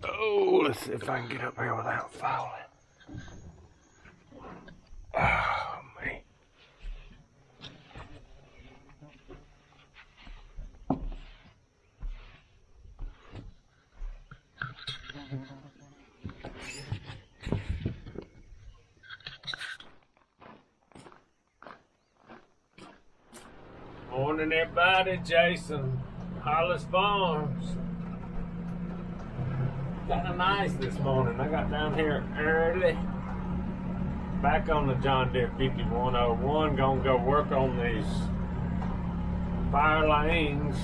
Oh, let's see if I can get up here without falling. Oh, man. Morning, everybody. Jason, Hollis Farms. Kind of nice this morning. I got down here early. Back on the John Deere 5101. Gonna go work on these fire lanes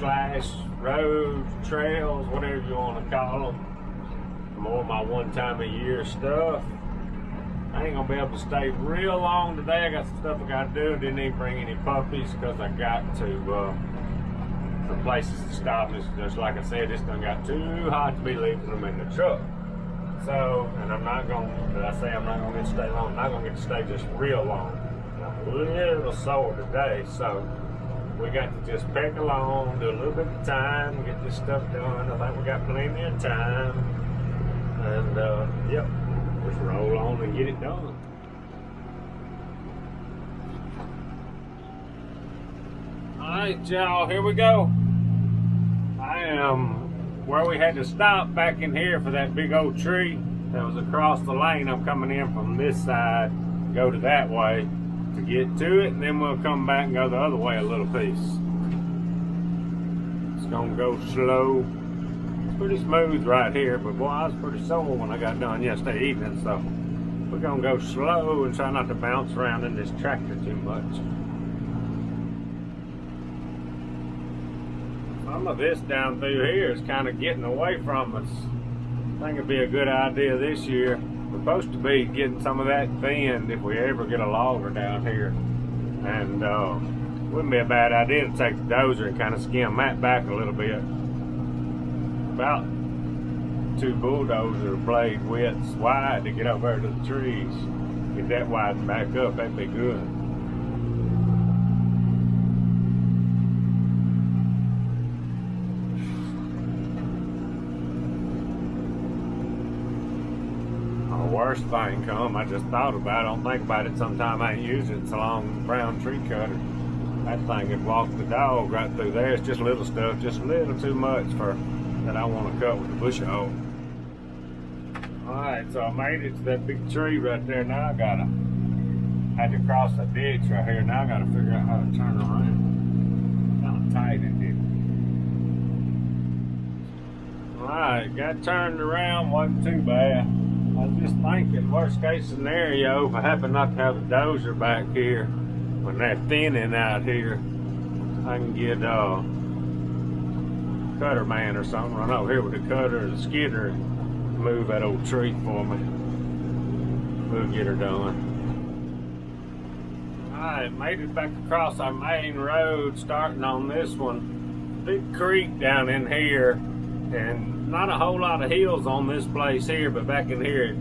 / roads, trails, whatever you want to call them. More of my one time a year stuff. I ain't gonna be able to stay real long today. I got some stuff I gotta do. Didn't even bring any puppies because I got to some places to stop. It's just like I said, it's done got too hot to be leaving them in the truck. So, and I'm not gonna, did I say I'm not gonna get to stay long? I'm not gonna get to stay just real long. I'm a little sore today, so we got to just peck along, do a little bit of time, get this stuff done. I think we got plenty of time. And, yep, just roll on and get it done. Alright, y'all, here we go. I am where we had to stop back in here for that big old tree that was across the lane. I'm coming in from this side, go to that way to get to it, and then we'll come back and go the other way a little piece. It's gonna go slow. It's pretty smooth right here, but boy, I was pretty sore when I got done yesterday evening, so we're gonna go slow and try not to bounce around in this tractor too much. Some of this down through here is kind of getting away from us. I think it'd be a good idea this year. We're supposed to be getting some of that thinned if we ever get a logger down here. And wouldn't be a bad idea to take the dozer and kind of skim that back a little bit. About 2 bulldozer blade widths wide to get over to the trees. Get that widened back up, that'd be good. Worst thing come, I just thought about it. I don't think about it sometime. I ain't used it. It's a long brown tree cutter. That thing could walk the dog right through there. It's just little stuff, just a little too much for that I want to cut with the bush hog. Alright, so I made it to that big tree right there. Now I had to cross a ditch right here. Now I gotta figure out how to turn around. Kind of tight in here. Alright, got turned around, wasn't too bad. I was just thinking, worst case scenario, if I happen not to have a dozer back here, when they're thinning out here, I can get a cutter man or something, run over here with a cutter or a skidder and move that old tree for me. We'll get her done. Alright, made it back across our main road, starting on this one. Big creek down in here, and not a whole lot of hills on this place here, but back in here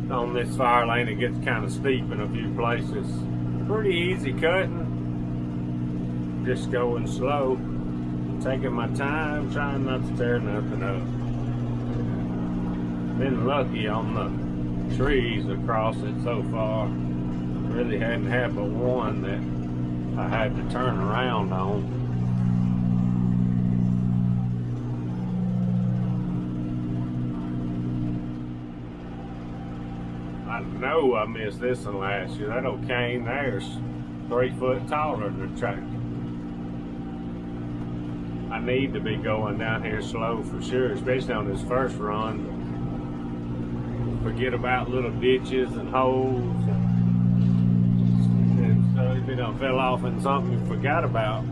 on this fire lane it gets kind of steep in a few places. Pretty easy cutting, just going slow, taking my time, trying not to tear nothing up. Been lucky on the trees across it so far. Really hadn't had but one that I had to turn around on. I know I missed this one last year. That old cane there's 3 foot taller than the tractor. I need to be going down here slow for sure, especially on this first run. Forget about little ditches and holes. And so if it done fell off in something you forgot about,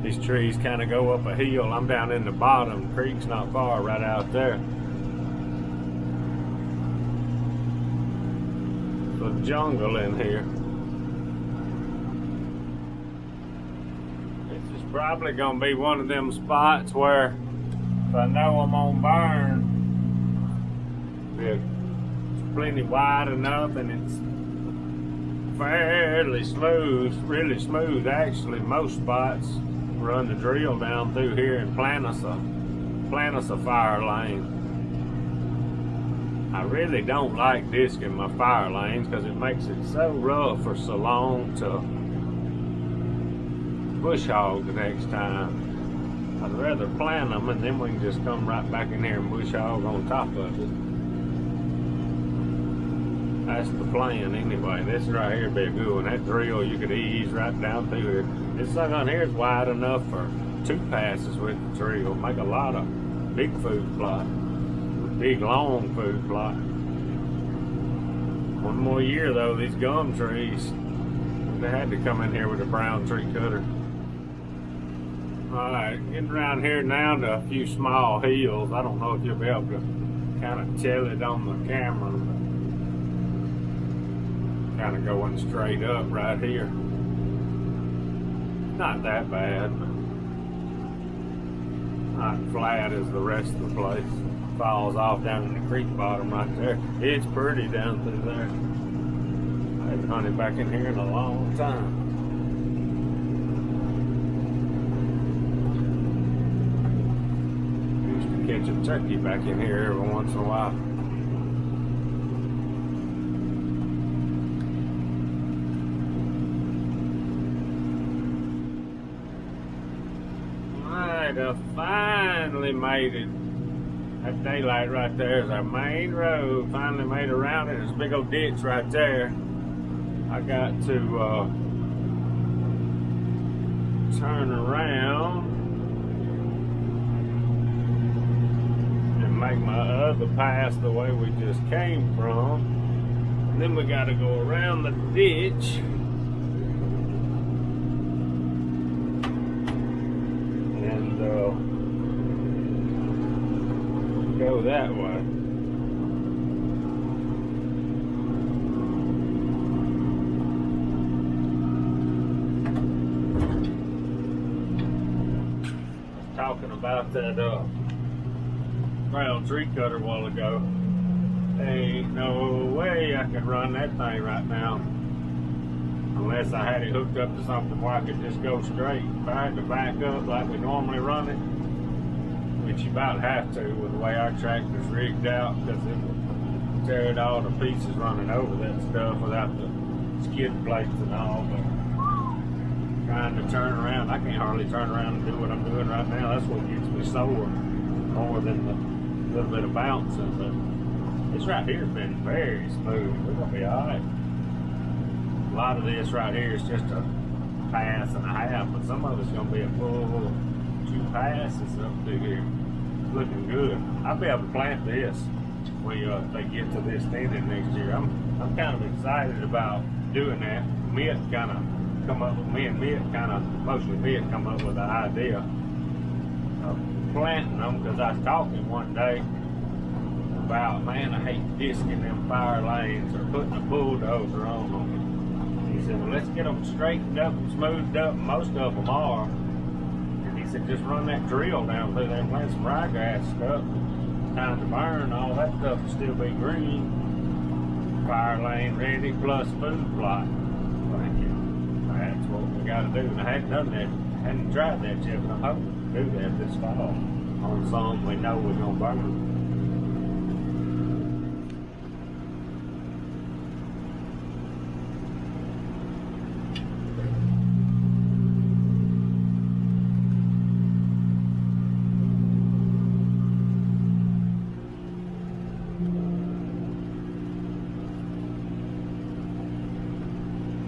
these trees kind of go up a hill. I'm down in the bottom. The creek's not far, right out there. Jungle in here. This is probably gonna be one of them spots where if I know I'm on burn, it's plenty wide enough and it's fairly smooth, really smooth actually. Most spots run the drill down through here and plant us a fire lane. I really don't like disking my fire lanes because it makes it so rough for so long to bush hog the next time. I'd rather plant them and then we can just come right back in here and bush hog on top of it. That's the plan anyway. This right here be a good one. That drill you could ease right down through here. This thing on here is wide enough for 2 passes with the drill. Make a lot of big food plot. Big long food plot. One more year though, these gum trees, they had to come in here with a brown tree cutter. Alright, getting around here now to a few small hills. I don't know if you'll be able to kind of tell it on the camera, but kind of going straight up right here. Not that bad, but not flat as the rest of the place. Falls off down in the creek bottom right there. It's pretty down through there. I haven't hunted back in here in a long time. Used to catch a turkey back in here every once in a while. Alright, I finally made it. That daylight right there is our main road. Finally made around it. There's a big old ditch right there. I got to turn around and make my other pass the way we just came from. And then we got to go around the ditch. And go that way. Talking about that brown tree cutter a while ago. Ain't no way I could run that thing right now unless I had it hooked up to something where I could just go straight. If I had to back up like we normally run it, which you about have to with the way our tractor's rigged out, because it would tear it all to pieces running over that stuff without the skid plates and all. But trying to turn around, I can't hardly turn around and do what I'm doing right now. That's what gets me sore more than the little bit of bouncing. But this right here has been very smooth. We're gonna be all right. A lot of this right here is just a pass and a half, but some of it's gonna be a full 2 passes up through here. Looking good. I'll be able to plant this when they get to this thinning next year. I'm kind of excited about doing that. Me and Mitt mostly Mitt come up with the idea of planting them, because I was talking one day about, man, I hate disking them fire lanes or putting a bulldozer on them. He said, well, let's get them straightened up and smoothed up. Most of them are. He said, just run that drill down through there and plant some ryegrass stuff. Time to burn, all that stuff will still be green. Fire lane ready plus food plot. Thank you. That's what we got to do. And I hadn't done that, hadn't tried that yet, but I'm hoping to do that this fall on some we know we're going to burn.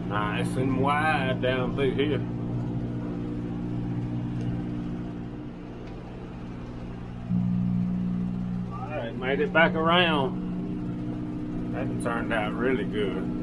Nice and wide down through here. Alright, made it back around. That turned out really good.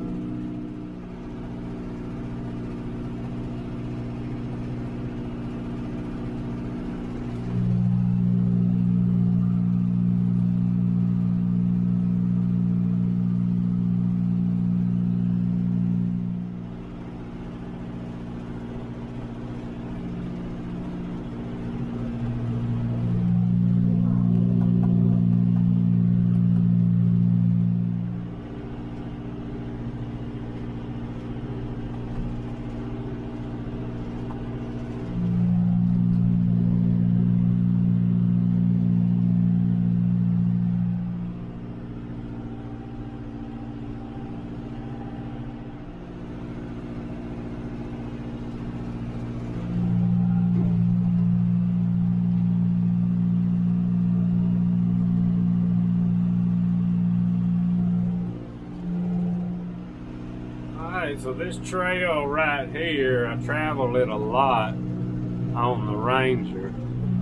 Alright, so this trail right here, I travel it a lot on the Ranger.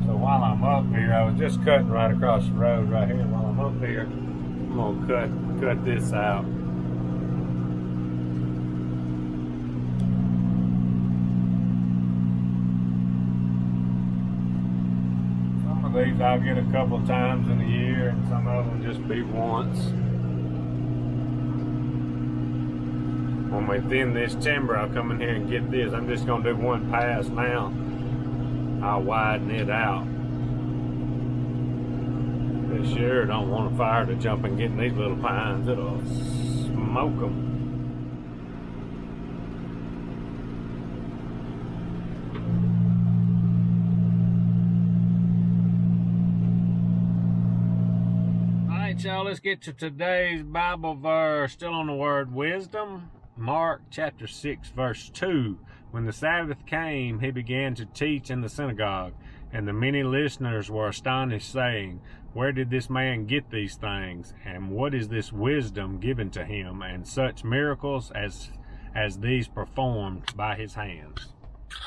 So while I'm up here, I was just cutting right across the road right here. While I'm up here, I'm gonna cut this out. Some of these I'll get a couple times in a year, and some of them just be once. When we thin this timber, I'll come in here and get this. I'm just gonna do one pass now. I'll widen it out. They sure don't want a fire to jump and get in these little pines. It'll smoke them. Alright, y'all, let's get to today's Bible verse. Still on the word wisdom. Mark chapter 6 verse 2. When the Sabbath came, he began to teach in the synagogue, and the many listeners were astonished, saying, "Where did this man get these things? And what is this wisdom given to him, and such miracles as these performed by his hands?"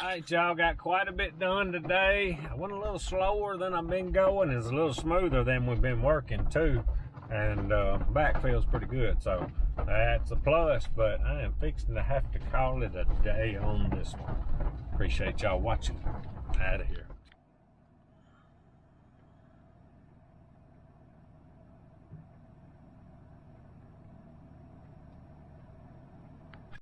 Alright, y'all, got quite a bit done today. I went a little slower than I've been going. It's a little smoother than we've been working too. And back feels pretty good, so that's a plus. But I am fixing to have to call it a day on this one. Appreciate y'all watching. Out of here.